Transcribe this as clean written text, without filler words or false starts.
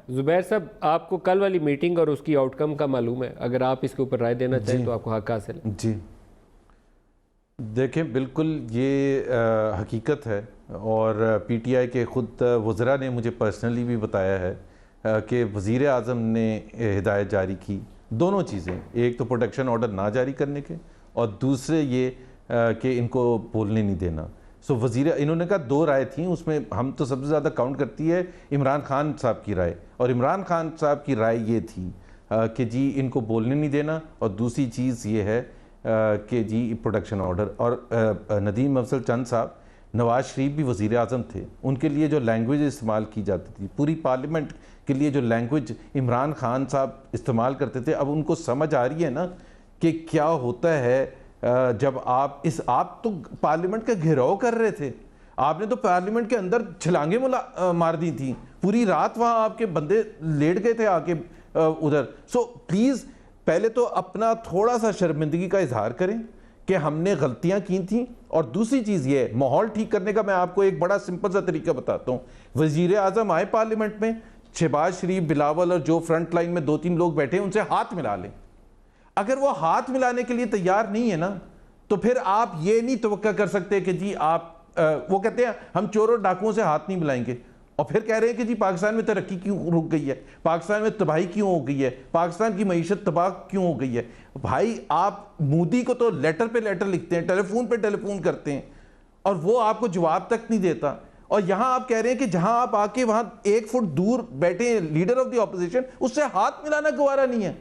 जुबैर साहब, आपको कल वाली मीटिंग और उसकी आउटकम का मालूम है? अगर आप इसके ऊपर राय देना चाहें तो आपको हक हासिल है। जी देखें, बिल्कुल ये हकीकत है और पीटीआई के ख़ुद वज़रा ने मुझे पर्सनली भी बताया है कि वज़ीर आज़म ने हिदायत जारी की दोनों चीज़ें, एक तो प्रोटेक्शन ऑर्डर ना जारी करने के और दूसरे ये कि इनको बोलने नहीं देना। सो वज़ीर, इन्होंने कहा दो राय थी, उसमें हम तो सबसे ज़्यादा काउंट करती है इमरान खान साहब की राय, और इमरान खान साहब की राय ये थी कि जी इनको बोलने नहीं देना, और दूसरी चीज़ ये है कि जी प्रोटेक्शन ऑर्डर। और नदीम अफजल चंद साहब, नवाज़ शरीफ भी वज़ीर आज़म थे, उनके लिए जो लैंग्वेज इस्तेमाल की जाती थी, पूरी पार्लियामेंट के लिए जो लैंग्वेज इमरान खान साहब इस्तेमाल करते थे, अब उनको समझ आ रही है ना कि क्या होता है जब आप तो पार्लियामेंट का घेराव कर रहे थे, आपने तो पार्लियामेंट के अंदर छलांगे मार दी थी, पूरी रात वहाँ आपके बंदे लेट गए थे आके उधर। सो प्लीज़ पहले तो अपना थोड़ा सा शर्मिंदगी का इजहार करें कि हमने गलतियां की थी, और दूसरी चीज़ ये है माहौल ठीक करने का मैं आपको एक बड़ा सिंपल सा तरीका बताता हूँ। वज़ीर आज़म आए पार्लियामेंट में, शहबाज शरीफ, बिलावल और जो फ्रंट लाइन में 2-3 लोग बैठे उनसे हाथ मिला लें। अगर वो हाथ मिलाने के लिए तैयार नहीं है ना, तो फिर आप ये नहीं तवक्का कर सकते कि जी आप वो कहते हैं हम चोरों डाकुओं से हाथ नहीं मिलाएंगे, और फिर कह रहे हैं कि जी पाकिस्तान में तरक्की क्यों रुक गई है, पाकिस्तान में तबाही क्यों हो गई है, पाकिस्तान की मईशत तबाह क्यों हो गई है। भाई आप मोदी को तो लेटर पे लेटर लिखते हैं, टेलीफोन पे टेलीफोन करते हैं, और वो आपको जवाब तक नहीं देता। और यहां आप कह रहे हैं कि जहां आप आके वहां 1 फुट दूर बैठे लीडर ऑफ द ऑपोजिशन, उससे हाथ मिलाना गवारा नहीं है।